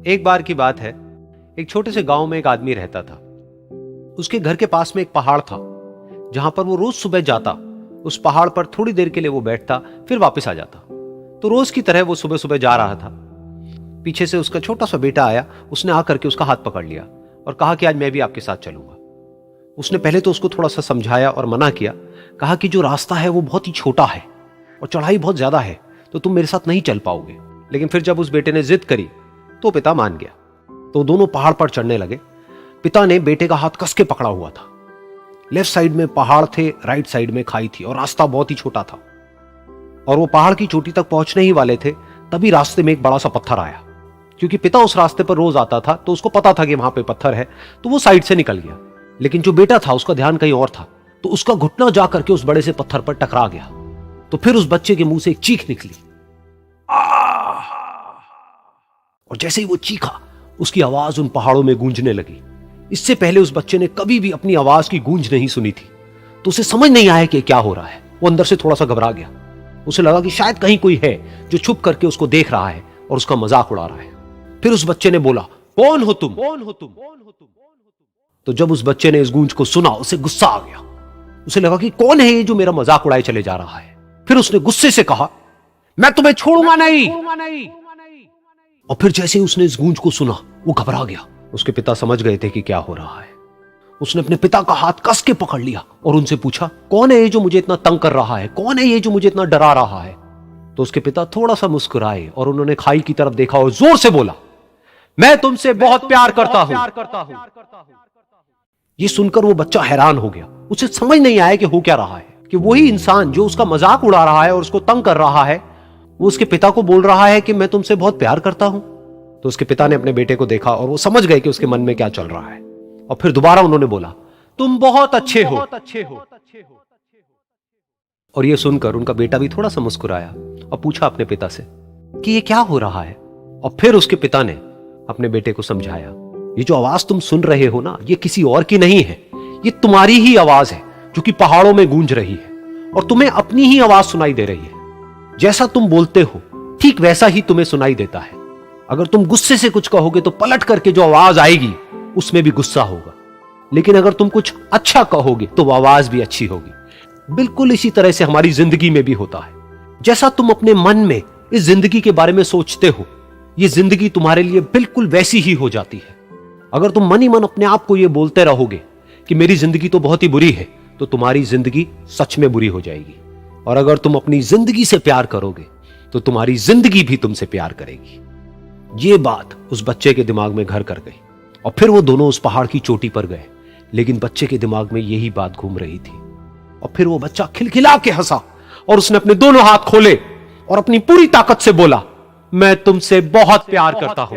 एक बार की बात है, एक छोटे से गांव में एक आदमी रहता था। उसके घर के पास में एक पहाड़ था, जहां पर वो रोज सुबह जाता। उस पहाड़ पर थोड़ी देर के लिए वो बैठता, फिर वापस आ जाता। तो रोज की तरह वो सुबह सुबह जा रहा था। पीछे से उसका छोटा सा बेटा आया। उसने आकर के उसका हाथ पकड़ लिया और कहा कि आज मैं भी आपके साथ चलूंगा। उसने पहले तो उसको थोड़ा सा समझाया और मना किया। कहा कि जो रास्ता है वो बहुत ही छोटा है और चढ़ाई बहुत ज्यादा है, तो तुम मेरे साथ नहीं चल पाओगे। लेकिन फिर जब उस बेटे ने जिद करी तो पिता मान गया। तो दोनों पहाड़ पर चढ़ने लगे। पिता ने बेटे का हाथ कस के पकड़ा हुआ था। लेफ्ट साइड में पहाड़ थे, राइट साइड में खाई थी और रास्ता बहुत ही छोटा था। और वो पहाड़ की चोटी तक पहुंचने ही वाले थे, तभी रास्ते में एक बड़ा सा पत्थर आया। क्योंकि पिता उस रास्ते पर रोज आता था, तो उसको पता था कि वहां पे पत्थर है, तो वो साइड से निकल गया। लेकिन जो बेटा था उसका ध्यान कहीं और था, तो उसका घुटना जा करके उस बड़े से पत्थर पर टकरा गया। तो फिर उस बच्चे के मुंह से एक चीख निकली। और जैसे ही वो चीखा, उसकी आवाज उन पहाड़ों में गूंजने लगी। इससे पहले उस बच्चे ने कभी भी अपनी आवाज की गूंज नहीं सुनी थी, तो उसे समझ नहीं आया कि क्या हो रहा है। वो अंदर से थोड़ा सा घबरा गया। उसे लगा कि शायद कहीं कोई है जो छुप करके उसको देख रहा है और उसका मजाक उड़ा रहा है। फिर उस बच्चे ने बोला, कौन हो तुम? कौन हो तुम? तो जब उस बच्चे ने इस गूंज को सुना, उसे गुस्सा आ गया। उसे लगा कि कौन है ये जो मेरा मजाक उड़ाए चले जा रहा है। फिर उसने गुस्से से कहा, मैं तुम्हें छोड़ूंगा नहीं। और फिर जैसे ही उसने इस गूंज को सुना, वो घबरा गया। उसके पिता समझ गए थे कि क्या हो रहा है। उसने अपने पिता का हाथ कस के पकड़ लिया और उनसे पूछा, कौन है ये जो मुझे इतना तंग कर रहा है? कौन है ये जो मुझे इतना डरा रहा है? तो उसके पिता थोड़ा सा मुस्कुराए और उन्होंने खाई की तरफ देखा और जोर से बोला, मैं तुमसे बहुत प्यार करता हूं। ये सुनकर वो बच्चा हैरान हो गया। उसे समझ नहीं आया कि हो क्या रहा है, कि वही इंसान जो उसका मजाक उड़ा रहा है और उसको तंग कर रहा है, वो उसके पिता को बोल रहा है कि मैं तुमसे बहुत प्यार करता हूं। तो उसके पिता ने अपने बेटे को देखा और वो समझ गए कि उसके मन में क्या चल रहा है। और फिर दोबारा उन्होंने बोला, तुम बहुत अच्छे हो। और ये सुनकर उनका बेटा भी थोड़ा सा मुस्कुराया और पूछा अपने पिता से कि ये क्या हो रहा है। और फिर उसके पिता ने अपने बेटे को समझाया, ये जो आवाज तुम सुन रहे हो ना, ये किसी और की नहीं है, ये तुम्हारी ही आवाज है जो कि पहाड़ों में गूंज रही है। और तुम्हें अपनी ही आवाज सुनाई दे रही है। जैसा तुम बोलते हो ठीक वैसा ही तुम्हें सुनाई देता है। अगर तुम गुस्से से कुछ कहोगे तो पलट करके जो आवाज आएगी उसमें भी गुस्सा होगा। लेकिन अगर तुम कुछ अच्छा कहोगे तो वो आवाज भी अच्छी होगी। बिल्कुल इसी तरह से हमारी जिंदगी में भी होता है। जैसा तुम अपने मन में इस जिंदगी के बारे में सोचते हो, ये जिंदगी तुम्हारे लिए बिल्कुल वैसी ही हो जाती है। अगर तुम मन ही मन अपने आप को ये बोलते रहोगे कि मेरी जिंदगी तो बहुत ही बुरी है, तो तुम्हारी जिंदगी सच में बुरी हो जाएगी। और अगर तुम अपनी जिंदगी से प्यार करोगे तो तुम्हारी जिंदगी भी तुमसे प्यार करेगी। ये बात उस बच्चे के दिमाग में घर कर गई और फिर वो दोनों उस पहाड़ की चोटी पर गए। लेकिन बच्चे के दिमाग में यही बात घूम रही थी। और फिर वो बच्चा खिलखिला के हंसा और उसने अपने दोनों हाथ खोले और अपनी पूरी ताकत से बोला, मैं तुमसे बहुत प्यार करता हूं।